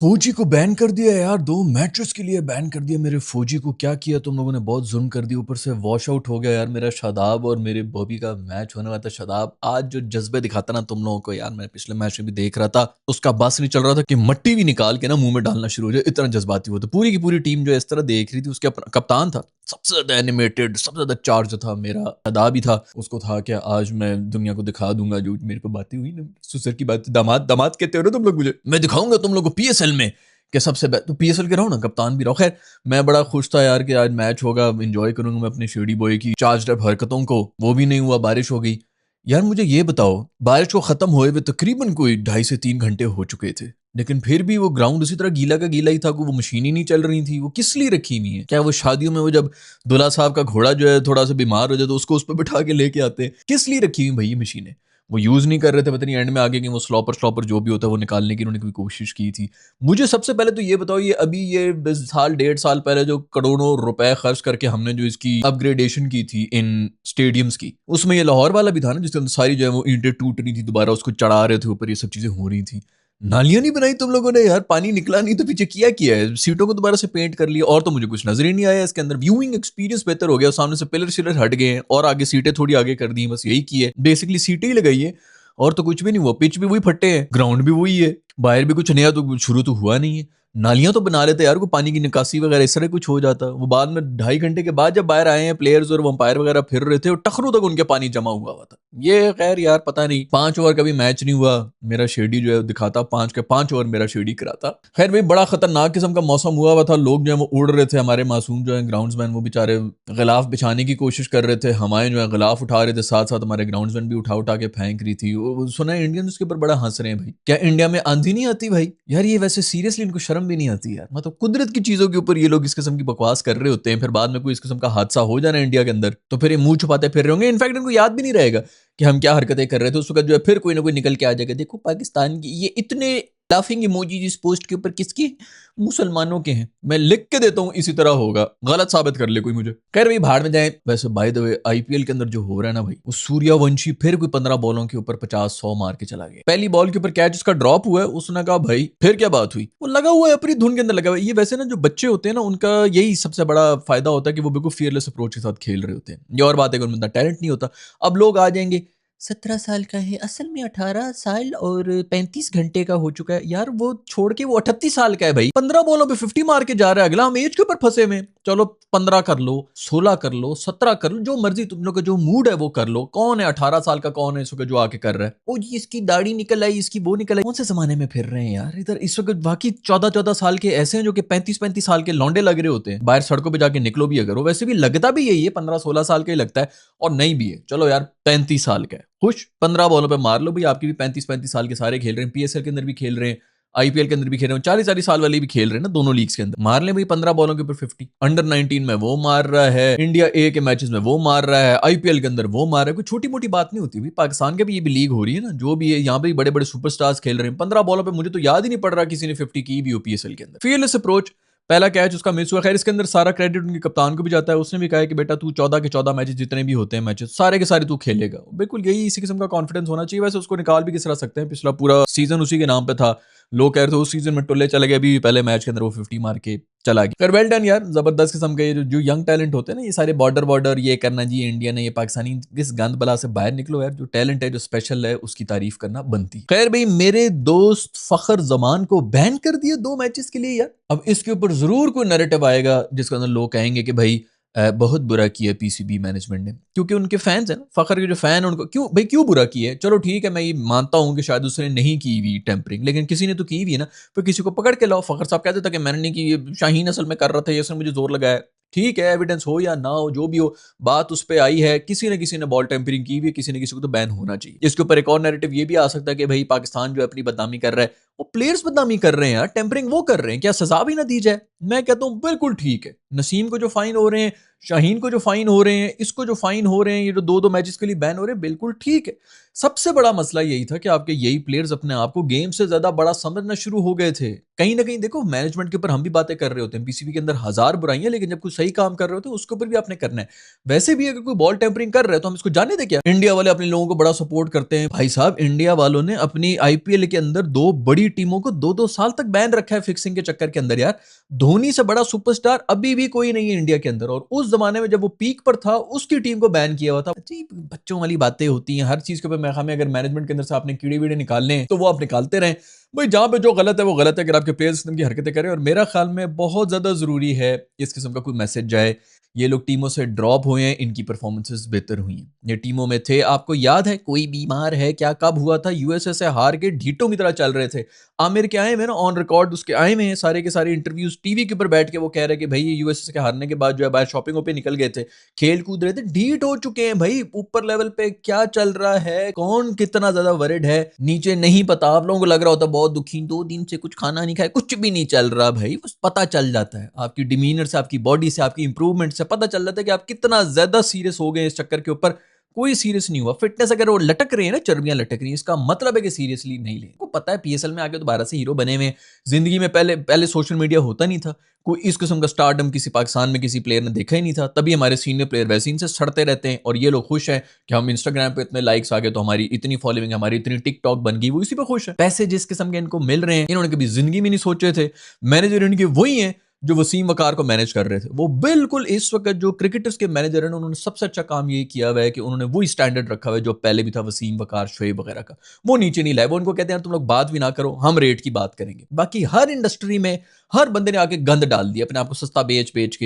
फौजी को बैन कर दिया यार, 2 मैचेस के लिए बैन कर दिया मेरे फौजी को। क्या किया तुम लोगों ने, बहुत जुल्म कर दिया। ऊपर से वॉश आउट हो गया यार मेरा शादाब और मेरे बॉबी का मैच होने वाला था। शादाब आज जो जज्बे दिखाता ना तुम लोगों को यार, मैं पिछले मैच में भी देख रहा था, उसका बस नहीं चल रहा था कि मट्टी भी निकाल के ना मुंह में डालना शुरू हो जाए, इतना जज्बाती वो। तो पूरी की पूरी टीम जो है इस तरह देख रही थी। उसके कप्तान था सबसे ज्यादा एनिमेटेड, सबसे ज्यादा चार्ज था, मेरा शादाब ही था। उसको था कि आज मैं दुनिया को दिखा दूंगा जो मेरे पे बातें हुई ना, सुसर की बात, दामाद दामाद कहते हो ना तुम लोग मुझे, मैं दिखाऊंगा तुम लोग को पीएसएल में कि सबसे तो पीएसएल के रहो ना, कप्तान भी रहो। खैर मैं बड़ा खुश था यार कि आज मैच होगा, एंजॉय करूंगा मैं अपने शेडी बॉय की चार्ज अप हरकतों को। वो भी नहीं हुआ, बारिश हो गई। यार मुझे ये बताओ, बारिश को खत्म हुए हुए तकरीबन कोई 2.5 से 3 घंटे हो चुके थे, लेकिन फिर भी वो ग्राउंड उसी तरह गीला का गीला ही था। वो मशीन ही नहीं चल रही थी। वो किस लिए रखी हुई है? क्या वो शादियों में वो जब दूल्हा साहब का घोड़ा जो है थोड़ा सा बीमार हो जाए तो उसको उस पर बिठा के लेके आते हैं? किस लिए रखी हुई भाई ये मशीनें? वो यूज नहीं कर रहे थे, पता नहीं एंड में आगे कि वो स्लॉपर स्लॉपर जो भी होता है वो निकालने की उन्होंने कोई कोशिश की थी। मुझे सबसे पहले तो ये बताओ, ये अभी ये 10 साल 1.5 साल पहले जो करोड़ों रुपए खर्च करके हमने जो इसकी अपग्रेडेशन की थी इन स्टेडियम्स की, उसमें ये लाहौर वाला भी था ना, जिसके अंदर सारी जो है वो ईंटें टूट रही थी, दोबारा उसको चढ़ा रहे थे ऊपर, ये सब चीजें हो रही थी। नालियां नहीं बनाई तुम लोगों ने यार, पानी निकला नहीं तो पीछे किया किया है, सीटों को दोबारा से पेंट कर लिया, और तो मुझे कुछ नजर ही नहीं आया इसके अंदर। व्यूइंग एक्सपीरियंस बेहतर हो गया, सामने से पिलर शिलर हट गए हैं और आगे सीटें थोड़ी आगे कर दी, बस यही की है, बेसिकली सीटें ही लगाई है और तो कुछ भी नहीं हुआ। पिच भी वही फट्टे हैं, ग्राउंड भी वही है, बाहर भी कुछ नया तो शुरू तो हुआ नहीं है। नालियां तो बना लेते यार, को पानी की निकासी वगैरह इस तरह कुछ हो जाता। वो बाद में 2.5 घंटे के बाद जब बाहर आए हैं प्लेयर्स और वंपायर वगैरह फिर रहे थे और टखनों तक उनके पानी जमा हुआ था। ये खैर यार पता नहीं, 5 ओवर का भी मैच नहीं हुआ। मेरा शेडी जो है दिखाता 5 के 5 ओवर मेरा शेडी कराता। खैर भाई बड़ा खतरनाक किस्म का मौसम हुआ हुआ था, लोग जो है वो उड़ रहे थे, हमारे मासूम जो है ग्राउंड्समैन वो बेचारे गिलाफ बिछाने की कोशिश कर रहे थे, हमारे जो है गिलाफ उठा रहे थे, साथ साथ हमारे ग्राउंड्समैन भी उठा उठा के फेंक रही थी। सुना है इंडियंस उसके ऊपर बड़ा हंस रहे हैं भाई, क्या इंडिया में आंधी नहीं आती भाई? यार ये वैसे सीरियसली इनको शर्म भी नहीं आती यार, मतलब कुदरत की चीजों के ऊपर ये लोग इस किस्म की बकवास कर रहे होते हैं, फिर बाद में कोई इस किस्म का हादसा हो जाना इंडिया के अंदर तो फिर ये मुंह छुपाते फिर रहे होंगे। इनफैक्ट इनको याद भी नहीं रहेगा कि हम क्या हरकतें कर रहे थे उस वक्त। जो है फिर कोई ना कोई निकल के आ जाएगा, देखो पाकिस्तान की ये इतने लाफिंग इमोजी इस पोस्ट के ऊपर किसकी, मुसलमानों के हैं। मैं लिख के देता हूं इसी तरह होगा, गलत साबित कर ले कोई मुझे। खैर भाई भाड़ में जाए। वैसे बाय द वे आईपीएल के अंदर जो हो रहा है ना भाई, वो सूर्यवंशी फिर कोई 15 बॉलों के ऊपर 50-100 मार के चला गया। पहली बॉल के ऊपर कैच उसका ड्रॉप हुआ है, उसने कहा भाई फिर क्या बात हुई, वो लगा हुआ है अपनी धुन के अंदर लगा हुआ है। ये वैसे ना जो बच्चे होते हैं ना, उनका यही सबसे बड़ा फायदा होता है कि वो बिल्कुल फियरलेस अप्रोच के साथ खेल रहे होते हैं। ये और बात है कि उनमें टैलेंट नहीं होता। अब लोग आ जाएंगे 17 साल का है, असल में 18 साल और 35 घंटे का हो चुका है। यार वो छोड़ के वो 38 साल का है भाई, 15 बॉलों पे 50 मार के जा रहा है। अगला हम एज के ऊपर फंसे में, चलो 15 कर लो, 16 कर लो, 17 कर लो, जो मर्जी तुम लोग का जो मूड है वो कर लो। कौन है 18 साल का, कौन है इस वक्त जो आके कर रहा है? ओ जी इसकी दाढ़ी निकल आई, इसकी वो निकल आई। कौन से जमाने में फिर रहे हैं यार इधर इस वक्त? बाकी 14-14 साल के ऐसे हैं जो कि 35-35 साल के लौंडे लग रहे होते हैं। बाहर सड़कों पर जाके निकलो भी अगर, वो वैसे भी लगता भी यही है, 15-16 साल का ही लगता है। और नहीं भी है, चलो यार 35 साल का है, खुश 15 बॉलों पे मार लो भाई। आपकी भी 35-35 साल के सारे खेल रहे हैं, पीएसएल के अंदर भी खेल रहे हैं, आईपीएल के अंदर भी खेल रहे हैं, 40-40 साल वाले भी खेल रहे हैं ना, दोनों लीग्स के अंदर। मार ले भाई 15 बॉलों के ऊपर 50। अंडर 19 में वो मार रहा है, इंडिया ए के मैचेस में वो मार रहा है, आईपीएल के अंदर वो मार रहा है। कोई छोटी मोटी बात नहीं होती भाई। पाकिस्तान के भी ये भी लीग हो रही है ना, जो भी है यहाँ पे बड़े बड़े सुपरस्टार्स खेल रहे हैं। 15 बॉलों पे मुझे तो याद ही नहीं पड़ रहा किसी ने 50 की भी हो पीएसएल के अंदर। फियरलेस अप्रोच, पहला कैच उसका मिस हुआ। खैर इसके अंदर सारा क्रेडिट उनके कप्तान को भी जाता है। उसने भी कहा है कि बेटा तू 14 के 14 मैचेस जितने भी होते हैं मैचेस सारे के सारे तू खेलेगा। बिल्कुल यही इसी किस्म का कॉन्फिडेंस होना चाहिए। वैसे उसको निकाल भी किस तरह सकते हैं, पिछला पूरा सीजन उसी के नाम पे था। लोग कह रहे थे उस सीजन में टुल्ले चले गए, अभी पहले मैच के अंदर वो 50 मार के चला गया। फिर वेल डन यार, जबरदस्त किस्म के जो यंग टैलेंट होते हैं ना, ये सारे बॉर्डर बॉर्डर ये करना जी इंडियन है ये पाकिस्तानी, इस गंद बला से बाहर निकलो यार। जो टैलेंट है जो स्पेशल है उसकी तारीफ करना बनती। खैर भाई मेरे दोस्त फखर जमान को बैन कर दिया 2 मैचेस के लिए यार। अब इसके ऊपर जरूर कोई नैरेटिव आएगा जिसके अंदर लोग कहेंगे कि भाई बहुत बुरा किया पीसीबी मैनेजमेंट ने, क्योंकि उनके फैंस हैं ना, फखर के जो फैन है उनको क्यों बुरा किया है। चलो ठीक है, मैं ये मानता हूं कि शायद उसने नहीं की हुई टेम्परिंग, लेकिन किसी ने तो की हुई है ना। फिर किसी को पकड़ के लाओ। फखर साहब कहते थे कि मैंने नहीं की, ये शाहीन असल में कर रहा था, इसने मुझे जोर लगाया। ठीक है, एविडेंस हो या ना हो, जो भी हो, बात उस पर आई है, किसी न किसी ने बॉल टेम्परिंग की हुई है, किसी न किसी को तो बैन होना चाहिए। इसके ऊपर एक और नैरेटिव ये भी आ सकता है कि भाई पाकिस्तान जो अपनी बदनामी कर रहा है, वो प्लेयर्स बदनामी कर रहे हैं यार, टेम्परिंग वो कर रहे हैं, क्या सजा भी ना दी जाए? मैं कहता हूं बिल्कुल ठीक है। नसीम को जो फाइन हो रहे हैं शाहीन को जो फाइन हो रहे हैं, इसको जो फाइन हो रहे हैं, ये जो 2-2 मैचेस के लिए बैन हो रहे हैं, बिल्कुल ठीक है। सबसे बड़ा मसला यही था कि आपके यही प्लेयर्स अपने आप को गेम से ज़्यादा बड़ा समझना शुरू हो गए थे। कहीं न कहीं देखो मैनेजमेंट के ऊपर हम भी बातें कर रहे होते हैं, पीसीबी के अंदर हज़ार बुराइयाँ, लेकिन जब कोई सही काम कर रहे होते हैं, उसके ऊपर भी आपने करना है। वैसे भी अगर कोई बॉल टेम्परिंग कर रहा है, तो हम इसको जाने दें क्या? इंडिया वाले अपने लोगों को बड़ा सपोर्ट करते हैं। भाई साहब, इंडिया वालों ने अपनी आईपीएल के अंदर 2 बड़ी टीमों को 2-2 साल तक बैन रखा है फिक्सिंग के चक्कर के अंदर यार। धोनी से बड़ा सुपरस्टार अभी भी कोई नहीं है इंडिया के अंदर, और उस जमाने में जब वो पीक पर था, उसकी टीम को बैन किया हुआ था। जी, बच्चों वाली बातें होती हैं हर चीज के ऊपर। हमें अगर मैनेजमेंट के अंदर से आपने कीड़े वीड़े निकालने हैं, तो वो आप निकालते रहें भाई। जहां पे जो गलत है वो गलत है। अगर आपके प्लेयर्स की हरकतें करें, और मेरा ख्याल में बहुत ज्यादा जरूरी है इस किस्म का कोई मैसेज जाए। ये लोग टीमों से ड्रॉप हुए हैं, इनकी परफॉर्मेंसेस बेहतर हुई हैं। ये टीमों में थे, आपको याद है कोई बीमार है क्या, कब हुआ था? यूएसए से हार के ढीटों की तरह चल रहे थे। आमिर के आए हुए ना, ऑन रिकॉर्ड उसके आए हुए हैं सारे के सारे इंटरव्यूज टीवी के ऊपर बैठ के। वो कह रहे हैं कि भाई ये यूएसए के हारने के बाद जो है बाहर शॉपिंगों पे निकल गए थे, खेल कूद रहे थे, ढीठ हो चुके हैं भाई। ऊपर लेवल पे क्या चल रहा है, कौन कितना ज्यादा वरिड है, नीचे नहीं पता। आप लोगों को लग रहा होता बहुत दुखी, 2 दिन से कुछ खाना नहीं खाया, कुछ भी नहीं चल रहा भाई। बस पता चल जाता है आपकी डिमीनर से, आपकी बॉडी से, आपकी इंप्रूवमेंट से पता चल जाता है कि आप कितना ज्यादा सीरियस हो गए इस चक्कर के ऊपर। कोई सीरियस नहीं हुआ। फिटनेस अगर वो लटक रही है ना, चर्बियां लटक रही है, इसका मतलब है कि सीरियसली नहीं ले। को पता है पीएसएल में आके दोबारा से हीरो बने हुए। जिंदगी में पहले पहले सोशल मीडिया होता नहीं था, कोई इस किस्म का स्टारडम किसी पाकिस्तान में किसी प्लेयर ने देखा ही नहीं था। तभी हमारे सीनियर प्लेयर वैसे इनसे सड़ते रहते हैं, और ये लोग खुश हैं कि हम इंस्टाग्राम पे इतने लाइक्स आ गए, तो हमारी इतनी फॉलोइंग, हमारी इतनी टिकटॉक बन गई, वो इसी पे खुश है। पैसे जिस किस्म के इनको मिल रहे हैं, इन्होंने कभी जिंदगी में नहीं सोचे थे। मैनेजर इनके वही हैं जो वसीम वकार को मैनेज कर रहे थे। वो बिल्कुल इस वक्त जो क्रिकेटर्स के मैनेजर हैं, उन्होंने सबसे अच्छा काम ये किया हुआ है कि उन्होंने वही स्टैंडर्ड रखा हुआ है जो पहले भी था वसीम वकार, शोएब वगैरह का। वो नीचे नहीं लाए। वो उनको कहते हैं तुम लोग बात भी ना करो, हम रेट की बात करेंगे। बाकी हर इंडस्ट्री में हर बंदे ने आके गंद डाल दिया, अपने आप को सस्ता बेच बेच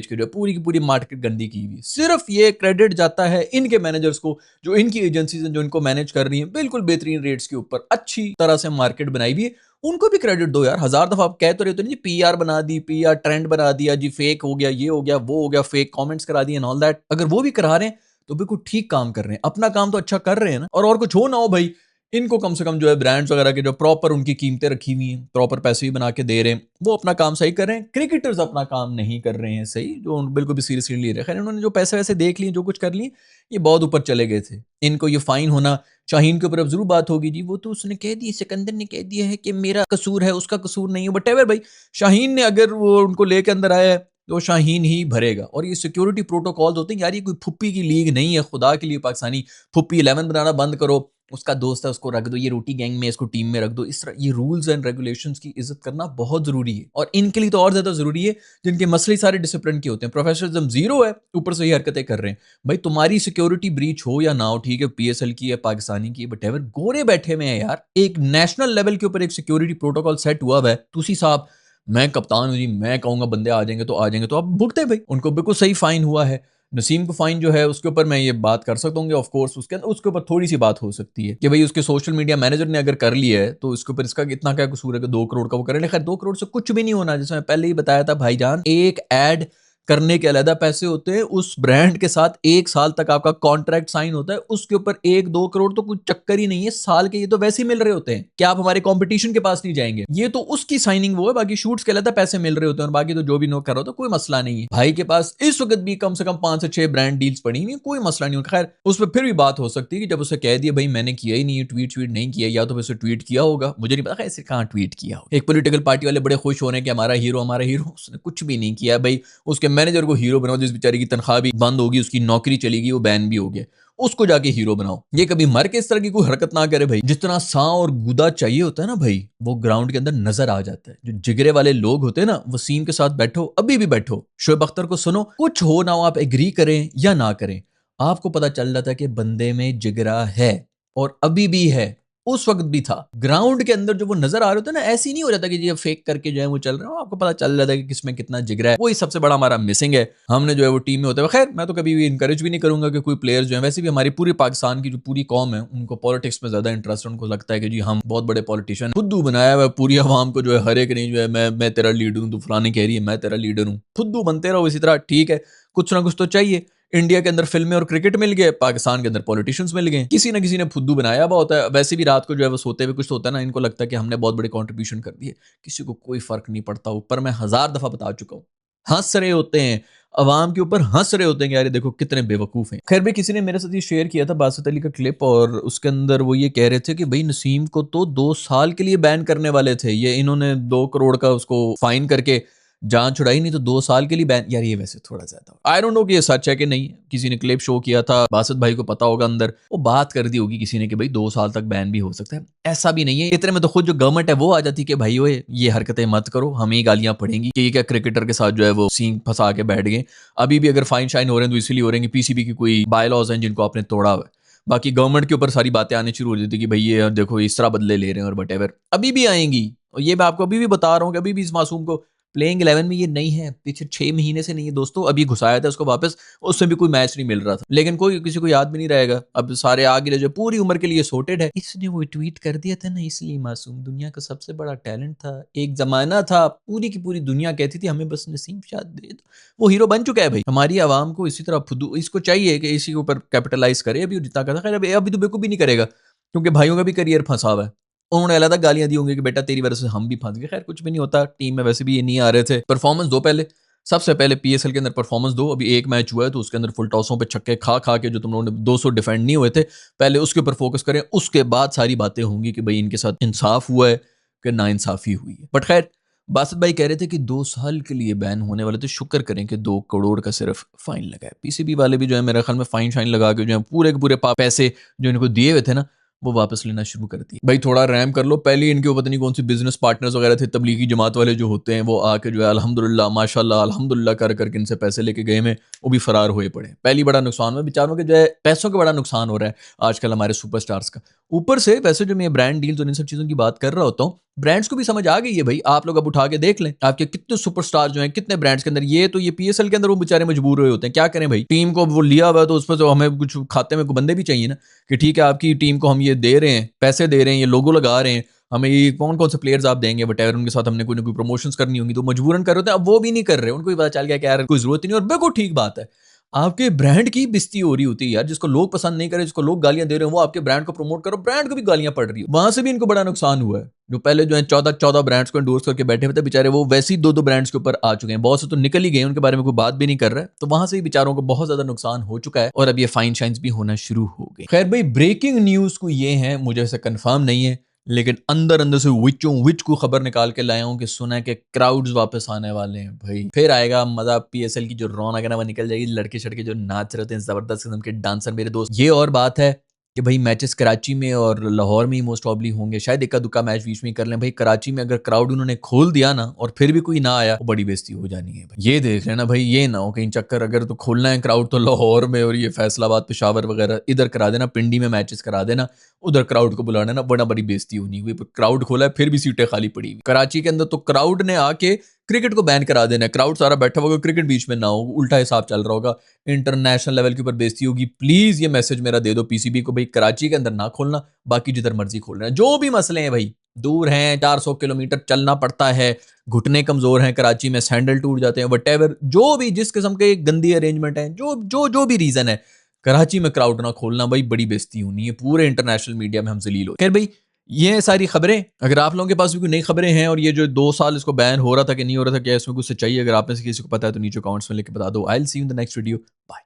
के जो पूरी की पूरी मार्केट गंदी की हुई। सिर्फ ये क्रेडिट जाता है इनके मैनेजर्स को, जो इनकी एजेंसीज हैं जो इनको मैनेज कर रही हैं बिल्कुल बेहतरीन रेट्स के ऊपर, अच्छी तरह से मार्केट बनाई हुई है। उनको भी क्रेडिट दो यार। हजार दफा आप कह तो रहे हो नहीं जी, पीआर बना दी, पीआर ट्रेंड बना दिया जी, फेक हो गया, ये हो गया, वो हो गया, फेक कमेंट्स करा दिए एंड ऑल दैट। अगर वो भी करा रहे हैं तो बिल्कुल ठीक काम कर रहे हैं, अपना काम तो अच्छा कर रहे हैं ना। और कुछ हो ना हो भाई, इनको कम से कम जो है ब्रांड्स वगैरह के जो प्रॉपर उनकी कीमतें रखी हुई हैं, प्रॉपर पैसे भी बना के दे रहे हैं, वो अपना काम सही कर रहे हैं। क्रिकेटर्स अपना काम नहीं कर रहे हैं सही, जो बिल्कुल भी सीरियसली ले रहे हैं। खैर, इन्होंने जो पैसे वैसे देख लिए, जो कुछ कर लिए, ये बहुत ऊपर चले गए थे। इनको ये फाइन होना, शाहीन के ऊपर अब जरूर बात होगी जी, वो तो उसने कह दिया, सिकंदर ने कह दिया है कि मेरा कसूर है, उसका कसूर नहीं है, बट भाई शाहीन ने अगर वो उनको लेके अंदर आया है, तो शाहीन ही भरेगा। और ये सिक्योरिटी प्रोटोकॉल होते हैं यार, ये कोई फुप्पी की लीग नहीं है। खुदा के लिए पाकिस्तानी फुप्पी 11 बनाना बंद करो। उसका दोस्त है उसको रख दो, ये रोटी गैंग में इसको टीम में रख दो। इस तरह ये रूल्स एंड रेगुलेशंस की इज्जत करना बहुत जरूरी है, और इनके लिए तो और ज्यादा जरूरी है जिनके मसले सारे डिसिप्लिन के होते हैं। प्रोफेशनलिज्म जीरो है, ऊपर से ये हरकतें कर रहे हैं। भाई तुम्हारी सिक्योरिटी ब्रीच हो या ना हो, ठीक है, पीएसएल की है, पाकिस्तानी की है, बट एवर गोरे बैठे में है यार। एक नेशनल लेवल के ऊपर एक सिक्योरिटी प्रोटोकॉल सेट हुआ है। तुसी साहब, मैं कप्तान हूं जी, मैं कहूंगा बंदे आ जाएंगे तो आ जाएंगे, तो आप भुगते भाई। उनको बिल्कुल सही फाइन हुआ है। नसीम को फाइन जो है उसके ऊपर मैं ये बात कर सकता हूँ, ऑफ कोर्स उसके ऊपर थोड़ी सी बात हो सकती है कि भाई उसके सोशल मीडिया मैनेजर ने अगर कर लिया है, तो इसके ऊपर इसका इतना क्या कसूर है कि 2 करोड़ का वो करे। खैर, 2 करोड़ से कुछ भी नहीं होना। जैसे मैं पहले ही बताया था भाईजान, एक एड करने के अलग पैसे होते हैं, उस ब्रांड के साथ 1 साल तक आपका कॉन्ट्रैक्ट साइन होता है, उसके ऊपर 1-2 करोड़ तो कुछ चक्कर ही नहीं है साल के। ये तो वैसे ही मिल रहे होते हैं। क्या आप हमारे कंपटीशन के पास नहीं जाएंगे? ये तो उसकी साइनिंग वो है, बाकी शूट्स के अलग पैसे मिल रहे होते हैं, और बाकी तो जो भी नो कर रहा होता है, कोई मसला नहीं है। भाई के पास इस वक्त भी कम से कम 5 से 6 ब्रांड डील्स पड़ी हुई, कोई मसला नहीं होता। खैर, उस पर फिर भी बात हो सकती है कि जब उसे कह दिया भाई मैंने किया ही नहीं, ट्वीट नहीं किया, या तो उसे ट्वीट किया होगा, मुझे नहीं पता ऐसे कहां ट्वीट किया होगा। एक पॉलिटिकल पार्टी वाले बड़े खुश हो रहे हैं कि हमारा हीरो, हमारा हीरो। उसने कुछ भी नहीं किया भाई। उसके मैनेजर को हीरो बनाओ, जिस बेचारे की तनख्वाह भी बंद होगी, उसकी नौकरी चलेगी, वो बैन भी हो गया, उसको जाके हीरो बनाओ। ये कभी मर के इस तरह की कोई हरकत ना करे भाई। जितना सा और गुदा चाहिए होता है ना भाई, वो ग्राउंड के अंदर नजर आ जाता है। जो जिगरे वाले लोग होते हैं ना, वसीम के साथ बैठो, अभी भी बैठो, शोएब अख्तर को सुनो, कुछ हो ना हो, आप एग्री करें या ना करें, आपको पता चल जाता है कि बंदे में जिगरा है, और अभी भी है, उस वक्त भी था। ग्राउंड के अंदर जो वो नजर आ रहे होते हैं ना, ऐसे ही नहीं हो जाता कि जी फेक करके जो है वो चल रहा है। आपको पता चल जाता है कि किसमें कितना जिगरा है। वही सबसे बड़ा हमारा मिसिंग है। हमने जो है वो टीम में होते हुए, खैर मैं तो कभी भी इंकरेज भी नहीं करूंगा कि कोई प्लेयर्स जो है, वैसे भी हमारी पूरी पाकिस्तान की जो पूरी कौम है, उनको पॉलिटिक्स में ज्यादा इंटरेस्ट है। उनको लगता है कि जी हम बहुत बड़े पॉलिटिशियन, फुद्दू बनाया हुआ पूरी आवाम को, जो है हर एक नहीं जो है मैं तेरा लीडर हूं, तू फलानी कह रही है मैं तेरा लीडर हूं, फुद्दू बनते रहो इसी तरह। ठीक है, कुछ ना कुछ तो चाहिए। इंडिया के अंदर फिल्में और क्रिकेट मिल गए, पाकिस्तान के अंदर पॉलिटिशियंस मिल गए। किसी ना किसी ने फुद्दू बनाया हुआ होता है। वैसे भी रात को जो है वो सोते हुए कुछ तो होता है ना, इनको लगता है कि हमने बहुत बड़े कंट्रीब्यूशन कर दिए। किसी को कोई फर्क नहीं पड़ता। ऊपर मैं 1000 दफा बता चुका हूं, हंस रहे होते हैं, अवाम के ऊपर हंस रहे होते हैं कि यार ये देखो कितने बेवकूफ़ हैं। खैर भाई किसी ने मेरे साथ ये शेयर किया था बासत अली का क्लिप, और उसके अंदर वो ये कह रहे थे कि भाई नसीम को तो 2 साल के लिए बैन करने वाले थे, ये इन्होंने 2 करोड़ का उसको फाइन करके जान छुड़ाई, नहीं तो 2 साल के लिए बैन। यार ये वैसे थोड़ा ज्यादा, आई डोंट नो कि ये सच है कि नहीं, किसी ने क्लिप शो किया था, बासत भाई को पता होगा, अंदर वो बात कर दी होगी किसी ने कि भाई 2 साल तक बैन भी हो सकता है। ऐसा भी नहीं है, इतने में तो खुद जो गवर्नमेंट है वो आ जाती कि भाई ओए ये हरकतें मत करो, हमें ही गालियां पड़ेंगी कि ये क्या क्रिकेटर के साथ जो है वो सींग फंसा के बैठ गए। अभी भी अगर फाइन शाइन हो रहे हैं तो इसलिए हो रहे हैं कि पीसीबी की कोई बायलॉज हैं जिनको आपने तोड़ा हुआ है। बाकी गवर्नमेंट के ऊपर सारी बातें आनी शुरू हो जाती कि भाई ये देखो इस तरह बदले ले रहे हैं और वट अभी भी आएंगी। और ये मैं आपको अभी भी बता रहा हूँ कि अभी भी इस मासूम को प्लेइंग 11 में ये नहीं है, पीछे 6 महीने से नहीं है दोस्तों, अभी घुसाया था उसको वापस, उसमें भी कोई मैच नहीं मिल रहा था, लेकिन कोई किसी को याद भी नहीं रहेगा, अब सारे आगे जो पूरी उम्र के लिए सोटेड है। इसने वो ट्वीट कर दिया था ना, इसलिए मासूम दुनिया का सबसे बड़ा टैलेंट था, एक जमाना था पूरी की पूरी दुनिया कहती थी हमें बस नसीम शाद दे दो, वो हीरो बन चुका है भाई। हमारी आवाम को इसी तरह फुदू, इसको चाहिए कि इसी के ऊपर कैपिटलाइज करे, अभी जितना करता, खैर अभी तो बेवकूफ़ भी नहीं करेगा क्योंकि भाइयों का भी करियर फंसा हुआ है। उन्होंने अलग गालियां दी होंगी कि बेटा तेरी वजह से हम भी फंस गए। खैर कुछ भी नहीं होता, टीम में वैसे भी ये नहीं आ रहे थे। परफॉर्मेंस दो पहले, सबसे पहले पीएसएल के अंदर परफॉर्मेंस दो। अभी एक मैच हुआ है तो उसके अंदर फुल टॉसों पे छक्के खा खा के जो तुम लोगों ने 200 डिफेंड नहीं हुए थे, पहले उसके ऊपर फोकस करें, उसके बाद सारी बातें होंगी कि भाई इनके साथ इंसाफ हुआ है कि ना इंसाफी हुई है। बट खैर बासत भाई कह रहे थे कि 2 साल के लिए बैन होने वाले, तो शुक्र करें कि 2 करोड़ का सिर्फ फाइन लगा है। पीसीबी वाले भी जो है मेरे ख्याल में फाइन शाइन लगा के जो है पूरे के पूरे पैसे जो इनको दिए हुए थे ना वो वापस लेना शुरू कर दिए। भाई थोड़ा रैम कर लो, पहले ही इनके पता नहीं कौन सी बिजनेस पार्टनर्स वगैरह थे, तबलीगी जमात वाले जो होते हैं, वो आके जो है अल्हम्दुलिल्लाह माशाल्लाह अल्हम्दुलिल्लाह कर करके इनसे पैसे लेके गए में, वो भी फरार हुए पड़े। पहली बड़ा नुकसान हुआ बेचारों के, जो है पैसों का बड़ा नुकसान हो रहा है आजकल हमारे सुपरस्टार्स का। ऊपर से वैसे जो मैं ब्रांड डील्स और इन सब चीज़ों की बात कर रहा होता हूँ, ब्रांड्स को भी समझ आ गई है भाई। आप लोग अब उठा के देख लें आपके कितने सुपरस्टार जो हैं कितने ब्रांड्स के अंदर, ये तो ये पीएसएल के अंदर वो बेचारे मजबूर हुए होते हैं, क्या करें भाई, टीम को वो लिया हुआ है तो उस पर तो हमें कुछ खाते में बंदे भी चाहिए ना, कि ठीक है आपकी टीम को हम ये दे रहे हैं, पैसे दे रहे हैं, ये लोगो लगा रहे हैं, हमें ये कौन कौन से प्लेयर्स आप देंगे वटेवर, उनके साथ हमने कोई ना कोई प्रमोशंस करनी होंगी, तो मजबूरन कर रहे होते हैं। अब वो भी नहीं कर रहे, उनको भी पता चल गया कि यार कोई जरूरत ही नहीं, और बिल्कुल ठीक बात है। आपके ब्रांड की बेइज्जती हो रही होती है यार, जिसको लोग पसंद नहीं करे, जिसको लोग गालियां दे रहे हो, वो आपके ब्रांड को प्रमोट करो, ब्रांड को भी गालियां पड़ रही है, वहां से भी इनको बड़ा नुकसान हुआ है। जो पहले जो है 14 ब्रांड्स को एंडोर्स करके बैठे हुए थे बेचारे, वो वैसे ही 2 ब्रांड्स के ऊपर आ चुके हैं, बहुत से तो निकल ही गए, उनके बारे में कोई बात भी नहीं कर रहा है, तो वहां से ही बेचारों को बहुत ज्यादा नुकसान हो चुका है, और अब ये फाइन शाइन्स भी होना शुरू हो गए। खैर भाई ब्रेकिंग न्यूज को ये है, मुझे ऐसा कंफर्म नहीं है, लेकिन अंदर अंदर से विचों विच को खबर निकाल के लाया हूं कि सुना है कि क्राउड्स वापस आने वाले हैं भाई, फिर आएगा मजा, पीएसएल की जो रौनक है ना वो निकल जाएगी, लड़के छड़के जो नाच रहे हैं जबरदस्त किस्म के डांसर मेरे दोस्त। ये और बात है कि भाई मैचेस कराची में और लाहौर में ही मोस्ट प्रॉब्ली होंगे, शायद इक्का दुक्का मैच बीच में ही कर लें भाई। कराची में अगर क्राउड उन्होंने खोल दिया ना और फिर भी कोई ना आया, तो बड़ी बेइज्जती हो जानी है भाई। ये देख लेना भाई, ये ना हो कहीं चक्कर, अगर तो खोलना है क्राउड तो लाहौर में और ये फैसलाबाद पेशावर वगैरह इधर करा देना, पिंडी में मैचेस करा देना, उधर क्राउड को बुलाना ना, बड़ा बड़ी बेइज्जती होनी हुई। क्राउड खोला है फिर भी सीटें खाली पड़ी हुई। कराची के अंदर तो क्राउड ने आके क्रिकेट को बैन करा देना है, क्राउड सारा बैठा होगा, क्रिकेट बीच में ना हो, उल्टा हिसाब चल रहा होगा, इंटरनेशनल लेवल के ऊपर बेइज्जती होगी। प्लीज ये मैसेज मेरा दे दो पीसीबी को भाई, कराची के अंदर ना खोलना, बाकी जिधर मर्जी खोलना है। जो भी मसले हैं भाई, दूर हैं, 400 किलोमीटर चलना पड़ता है, घुटने कमजोर हैं, कराची में सैंडल टूट जाते हैं, वटेवर जो भी जिस किस्म के गंदी अरेंजमेंट है, जो भी रीजन है, कराची में क्राउड ना खोलना भाई, बड़ी बेइज्जती होनी है, पूरे इंटरनेशनल मीडिया में हम जलील हो। खैर भाई ये सारी खबरें, अगर आप लोगों के पास भी कोई नई खबरें हैं, और ये जो 2 साल इसको बैन हो रहा था कि नहीं हो रहा था, क्या इसमें कुछ सच्चाई, अगर आप में से किसी को पता है तो नीचे कमेंट्स में लिख के बता दो। I will see you in the next video, bye.